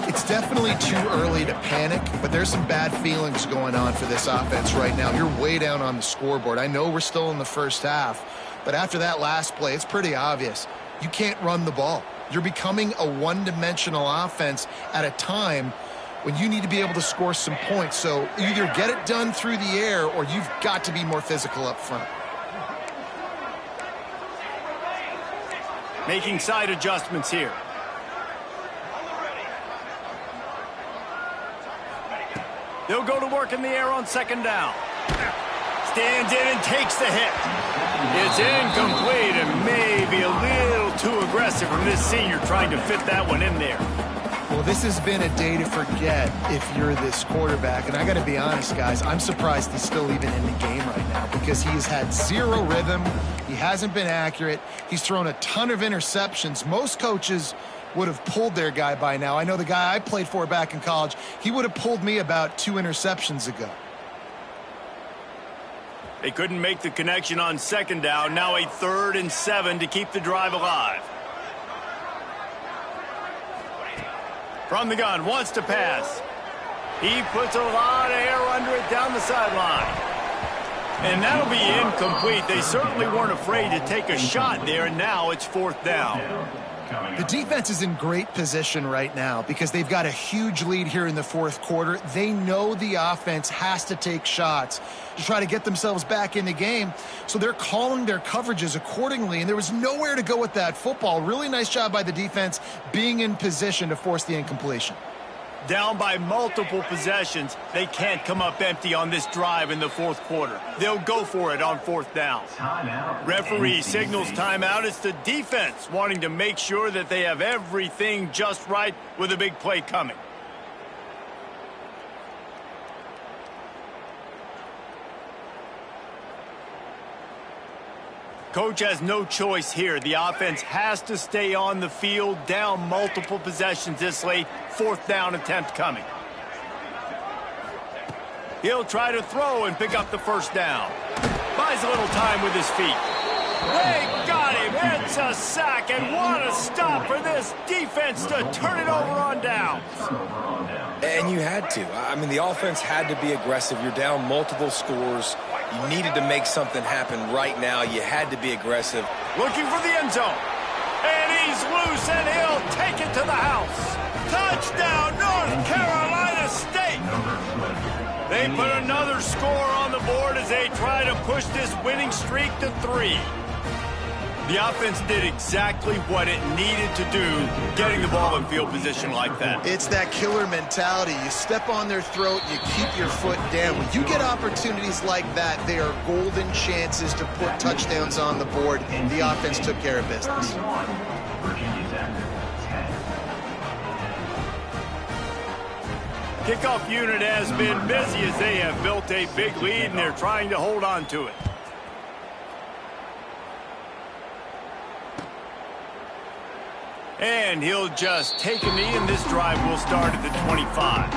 [SPEAKER 2] It's definitely too early to panic, but there's some bad feelings going on for this offense right now. You're way down on the scoreboard. I know we're still in the first half, but after that last play, it's pretty obvious. You can't run the ball. You're becoming a one-dimensional offense at a time when you need to be able to score some points. So either get it done through the air or you've got to be more physical up front.
[SPEAKER 1] Making side adjustments here. They'll go to work in the air on second down. Stands in and takes the hit. It's incomplete and maybe a little too aggressive from this senior trying to fit that one in there.
[SPEAKER 2] Well, this has been a day to forget if you're this quarterback. And I got to be honest, guys, I'm surprised he's still even in the game right now because he has had zero rhythm. He hasn't been accurate. He's thrown a ton of interceptions. Most coaches would have pulled their guy by now. I know the guy I played for back in college, he would have pulled me about 2 interceptions ago.
[SPEAKER 1] They couldn't make the connection on second down. Now a 3rd and 7 to keep the drive alive. From the gun, wants to pass. He puts a lot of air under it down the sideline. And that'll be incomplete. They certainly weren't afraid to take a shot there, and now it's 4th down.
[SPEAKER 2] The defense is in great position right now because they've got a huge lead here in the fourth quarter. They know the offense has to take shots to try to get themselves back in the game, so they're calling their coverages accordingly, and there was nowhere to go with that football. Really nice job by the defense being in position to force the incompletion.
[SPEAKER 1] Down by multiple possessions, they can't come up empty on this drive in the fourth quarter. They'll go for it on 4th down. Referee signals timeout. It's the defense wanting to make sure that they have everything just right with a big play coming. Coach has no choice here. The offense has to stay on the field, down multiple possessions this late. 4th down attempt coming. He'll try to throw and pick up the 1st down. Buys a little time with his feet. They got him. It's a sack, and what a stop for this defense to turn it over on downs.
[SPEAKER 3] And you had to. I mean, the offense had to be aggressive. You're down multiple scores. You needed to make something happen right now. You had to be aggressive.
[SPEAKER 1] Looking for the end zone. And he's loose, and he'll take it to the house. Touchdown, North Carolina State. They put another score on the board as they try to push this winning streak to 3. The offense did exactly what it needed to do, getting the ball in field position like that.
[SPEAKER 2] It's that killer mentality. You step on their throat, you keep your foot down. When you get opportunities like that, they are golden chances to put touchdowns on the board. The offense took care of business.
[SPEAKER 1] Kickoff unit has been busy as they have built a big lead, and they're trying to hold on to it. And he'll just take a knee, and this drive will start at the 25.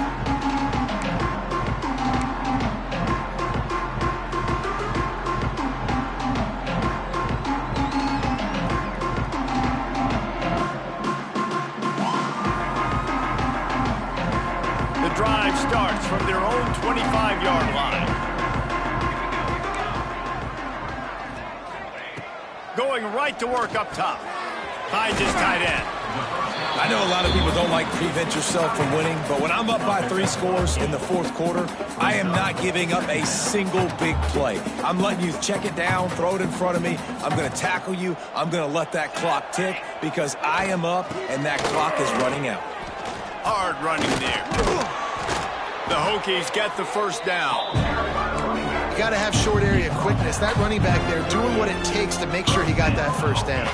[SPEAKER 1] 25-yard line. Going right to work up top. Finds his tight end.
[SPEAKER 3] I know a lot of people don't like prevent yourself from winning, but when I'm up by 3 scores in the fourth quarter, I am not giving up a single big play. I'm letting you check it down, throw it in front of me. I'm going to tackle you. I'm going to let that clock tick because I am up and that clock is running out.
[SPEAKER 1] Hard running there. The Hokies get the first down.
[SPEAKER 2] You got to have short area quickness. That running back there doing what it takes to make sure he got that first down.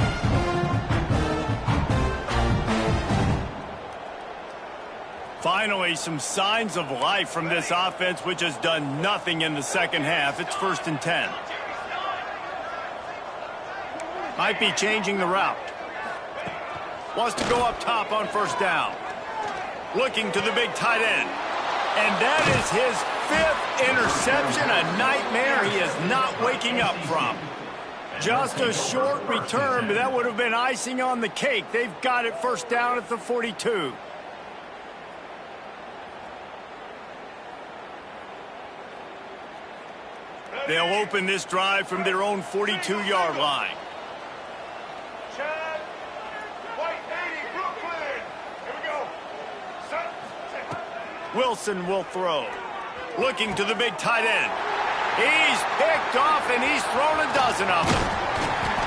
[SPEAKER 1] Finally, some signs of life from this offense, which has done nothing in the second half. It's 1st and 10. Might be changing the route. Wants to go up top on first down. Looking to the big tight end. And that is his 5th interception, a nightmare he is not waking up from. Just a short return, but that would have been icing on the cake. They've got it first down at the 42. They'll open this drive from their own 42-yard line.
[SPEAKER 5] Chad, White 80, Brooklyn. Here we go. Set.
[SPEAKER 1] Wilson will throw. Looking to the big tight end. He's picked off, and he's thrown a dozen of them.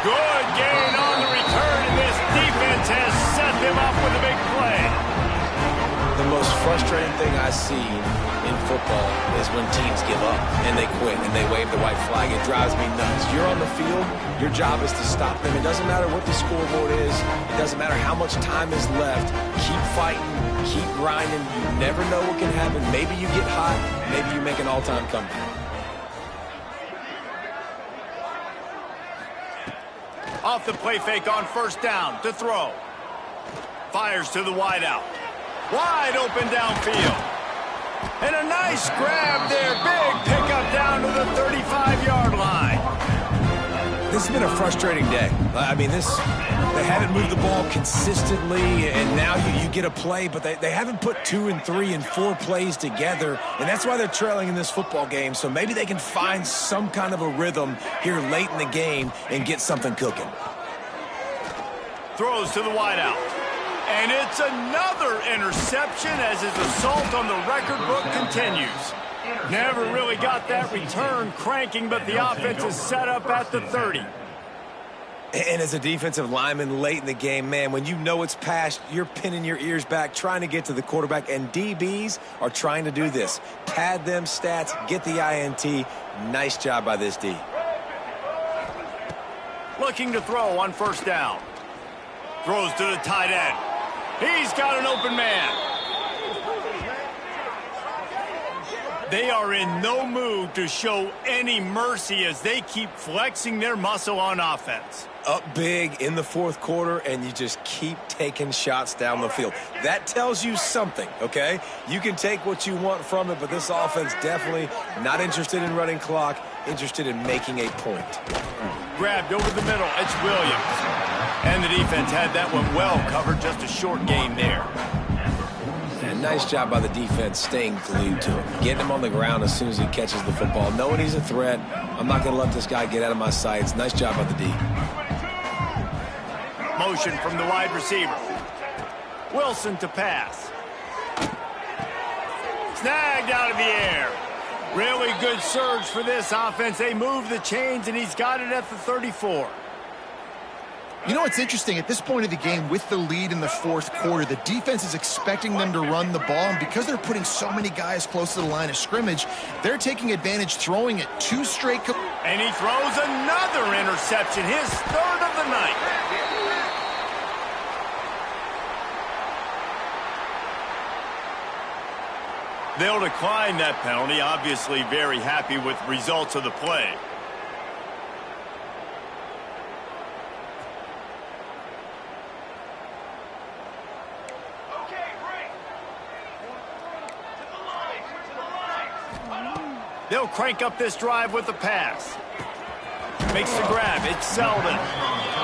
[SPEAKER 1] Good gain on the return, and this defense has set them up with a big play.
[SPEAKER 3] The most frustrating thing I see in football is when teams give up and they quit and they wave the white flag. It drives me nuts. You're on the field. Your job is to stop them. It doesn't matter what the scoreboard is. It doesn't matter how much time is left. Keep fighting. Keep grinding. You never know what can happen. Maybe you get hot. Maybe you make an all-time comeback.
[SPEAKER 1] Off the play fake on first down to throw. Fires to the wideout. Wide open downfield. And a nice grab there. Big pickup down to the 35-yard line.
[SPEAKER 3] This has been a frustrating day. I mean, they haven't moved the ball consistently, and now you get a play, but they haven't put 2 and 3 and 4 plays together, and that's why they're trailing in this football game. So maybe they can find some kind of a rhythm here late in the game and get something cooking.
[SPEAKER 1] Throws to the wideout. And it's another interception as his assault on the record book continues. Never really got that return cranking, but the offense is set up at the 30.
[SPEAKER 3] And as a defensive lineman late in the game, man, when you know it's past, you're pinning your ears back, trying to get to the quarterback, and DBs are trying to do this. Pad them stats, get the INT. Nice job by this D.
[SPEAKER 1] Looking to throw on first down. Throws to the tight end. He's got an open man. They are in no mood to show any mercy as they keep flexing their muscle on offense.
[SPEAKER 3] Up big in the fourth quarter, and you just keep taking shots down the field. That tells you something, okay? You can take what you want from it, but this offense definitely not interested in running clock, interested in making a point.
[SPEAKER 1] Grabbed over the middle. It's Williams. And the defense had that one well covered. Just a short game there.
[SPEAKER 3] And nice job by the defense staying glued to him. Getting him on the ground as soon as he catches the football. Knowing he's a threat. I'm not going to let this guy get out of my sights. Nice job by the D.
[SPEAKER 1] Motion from the wide receiver. Wilson to pass. Snagged out of the air. Really good surge for this offense. They move the chains, and he's got it at the 34.
[SPEAKER 2] You know what's interesting? At this point of the game, with the lead in the fourth quarter, the defense is expecting them to run the ball, and because they're putting so many guys close to the line of scrimmage, they're taking advantage, throwing it 2 straight.
[SPEAKER 1] And he throws another interception, his 3rd of the night. They'll decline that penalty, obviously very happy with results of the play. They'll crank up this drive with the pass. Makes the grab. It's Selden.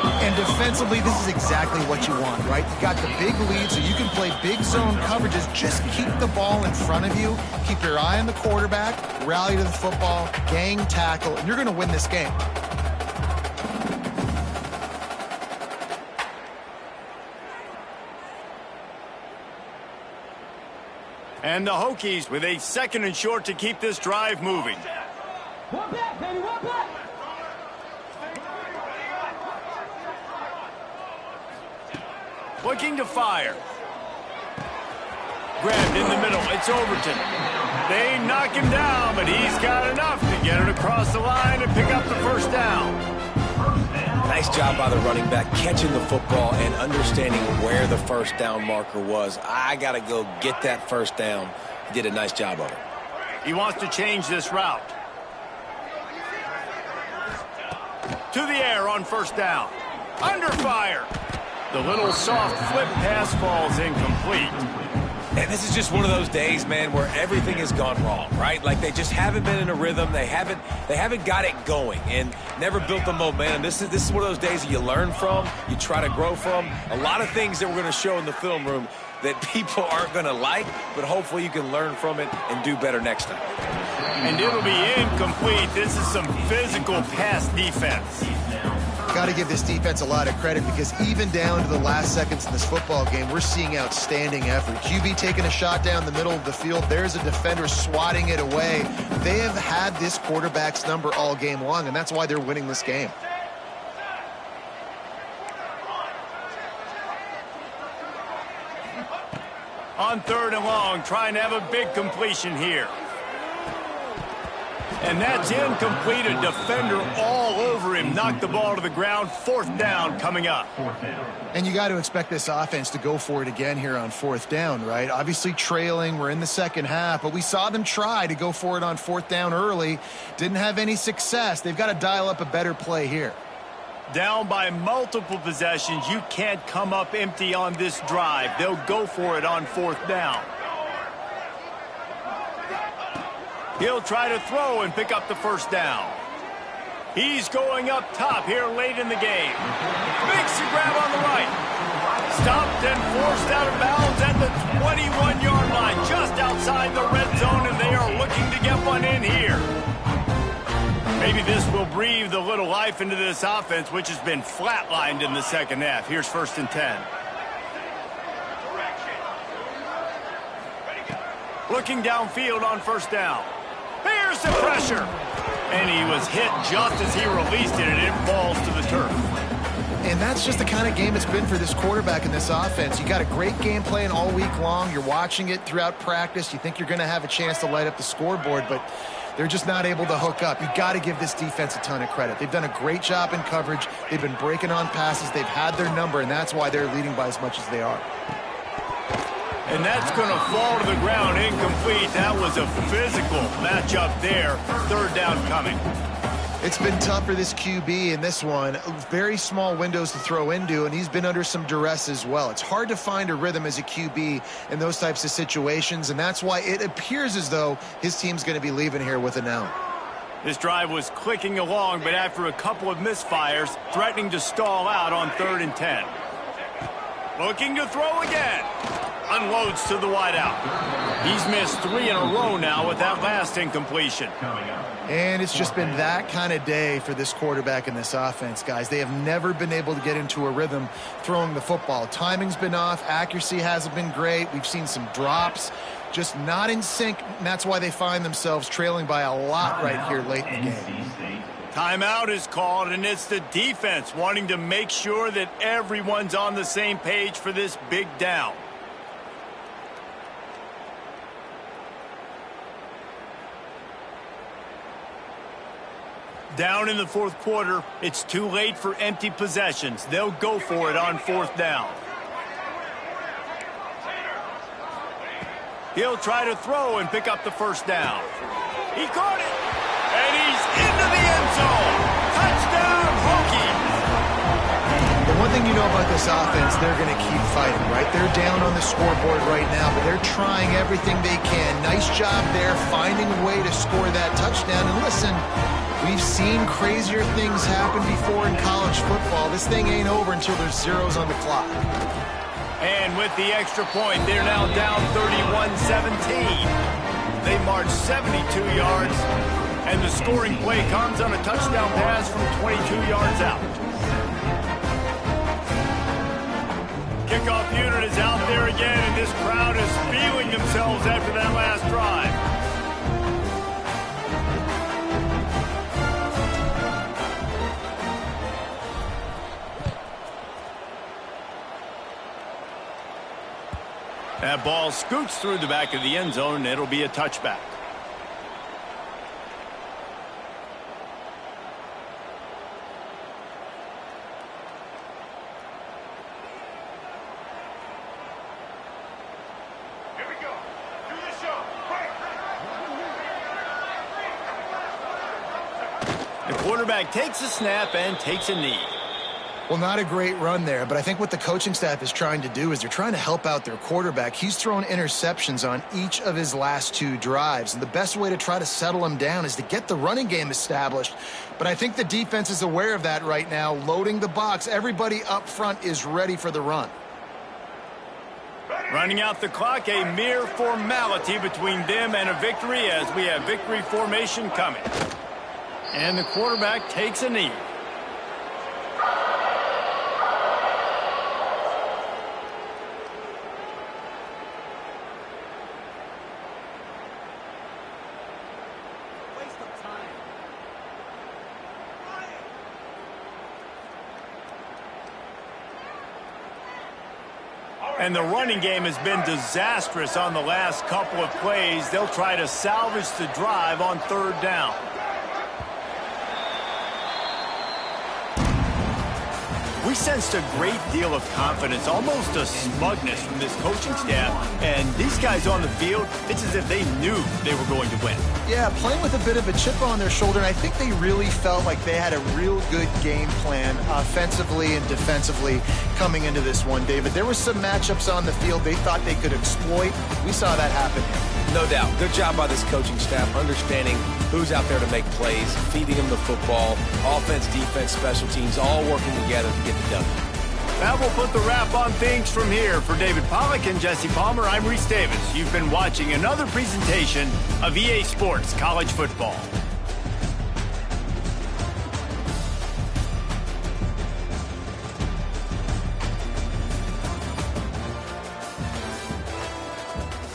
[SPEAKER 2] And defensively, this is exactly what you want, right? You got the big lead, so you can play big zone coverages. Just keep the ball in front of you. Keep your eye on the quarterback, rally to the football, gang tackle, and you're going to win this game.
[SPEAKER 1] And the Hokies with a 2nd and short to keep this drive moving.
[SPEAKER 6] One back, baby, one back.
[SPEAKER 1] Looking to fire. Grabbed in the middle. It's Overton. They knock him down, but he's got enough to get it across the line and pick up the first down.
[SPEAKER 3] Nice job by the running back, catching the football and understanding where the first down marker was. I got to go get that first down. He did a nice job of it.
[SPEAKER 1] He wants to change this route. To the air on first down. Under fire. The little soft flip pass falls incomplete.
[SPEAKER 3] And this is just one of those days, man, where everything has gone wrong, right? Like they just haven't been in a rhythm. They haven't got it going and never built the momentum. This is one of those days that you learn from, you try to grow from. A lot of things that we're going to show in the film room that people aren't going to like, but hopefully you can learn from it and do better next time.
[SPEAKER 1] And it'll be incomplete. This is some physical pass defense.
[SPEAKER 2] Got to give this defense a lot of credit because even down to the last seconds in this football game, we're seeing outstanding effort. QB taking a shot down the middle of the field. There's a defender swatting it away. They have had this quarterback's number all game long, and that's why they're winning this game.
[SPEAKER 1] On 3rd and long, trying to have a big completion here. And that's incomplete. A defender all over him. Knocked the ball to the ground. 4th down coming up.
[SPEAKER 2] And you got to expect this offense to go for it again here on 4th down, right? Obviously trailing. We're in the second half, but we saw them try to go for it on 4th down early. Didn't have any success. They've got to dial up a better play here.
[SPEAKER 1] Down by multiple possessions. You can't come up empty on this drive. They'll go for it on 4th down. He'll try to throw and pick up the first down. He's going up top here late in the game. Makes a grab on the right. Stopped and forced out of bounds at the 21-yard line, just outside the red zone, and they are looking to get one in here. Maybe this will breathe a little life into this offense, which has been flatlined in the second half. Here's 1st and 10. Looking downfield on first down. Here's the pressure. And he was hit just as he released it, and it falls to the turf.
[SPEAKER 2] And that's just the kind of game it's been for this quarterback in this offense. You got a great game plan all week long. You're watching it throughout practice. You think you're going to have a chance to light up the scoreboard, but they're just not able to hook up. You got to give this defense a ton of credit. They've done a great job in coverage. They've been breaking on passes. They've had their number, and that's why they're leading by as much as they are.
[SPEAKER 1] And that's going to fall to the ground incomplete. That was a physical matchup there. 3rd down coming.
[SPEAKER 2] It's been tough for this QB in this one. Very small windows to throw into, and he's been under some duress as well. It's hard to find a rhythm as a QB in those types of situations, and that's why it appears as though his team's going to be leaving here with an L.
[SPEAKER 1] This drive was clicking along, but after a couple of misfires, threatening to stall out on 3rd and 10. Looking to throw again. Unloads to the wideout. He's missed 3 in a row now with that last incompletion.
[SPEAKER 2] And it's just been that kind of day for this quarterback in this offense, guys. They have never been able to get into a rhythm throwing the football. Timing's been off. Accuracy hasn't been great. We've seen some drops. Just not in sync. And that's why they find themselves trailing by a lot right here late in the game.
[SPEAKER 1] Timeout is called, and it's the defense wanting to make sure that everyone's on the same page for this big down. Down in the 4th quarter, it's too late for empty possessions. They'll go for it on 4th down. He'll try to throw and pick up the first down. He caught it, and he's into the end zone. Touchdown, Hokies!
[SPEAKER 2] The one thing you know about this offense, they're going to keep fighting, right? They're down on the scoreboard right now, but they're trying everything they can. Nice job there, finding a way to score that touchdown. And listen, We've seen crazier things happen before in college football. This thing ain't over until there's zeros on the clock.
[SPEAKER 1] And with the extra point, they're now down 31-17. They march 72 yards, and the scoring play comes on a touchdown pass from 22 yards out. Kickoff unit is out there again, and this crowd is feeling themselves after that last drive. That ball scoots through the back of the end zone, and it'll be a touchback.
[SPEAKER 5] Here we go. Do the show. Break.
[SPEAKER 1] The quarterback takes a snap and takes a knee.
[SPEAKER 2] Well, not a great run there, but I think what the coaching staff is trying to do is they're trying to help out their quarterback. He's thrown interceptions on each of his last 2 drives, and the best way to try to settle him down is to get the running game established. But I think the defense is aware of that right now, loading the box. Everybody up front is ready for the run.
[SPEAKER 1] Running out the clock, a mere formality between them and a victory as we have victory formation coming. And the quarterback takes a knee. And the running game has been disastrous on the last couple of plays. They'll try to salvage the drive on 3rd down. We sensed a great deal of confidence, almost a smugness from this coaching staff. And these guys on the field, it's as if they knew they were going to win.
[SPEAKER 2] Yeah, playing with a bit of a chip on their shoulder, and I think they really felt like they had a real good game plan offensively and defensively coming into this one, David. There were some matchups on the field they thought they could exploit. We saw that happen here.
[SPEAKER 3] No doubt. Good job by this coaching staff understanding who's out there to make plays, feeding them the football, offense, defense, special teams, all working together to get the W.
[SPEAKER 1] That will put the wrap on things from here. For David Pollack and Jesse Palmer, I'm Reese Davis. You've been watching another presentation of EA Sports College Football.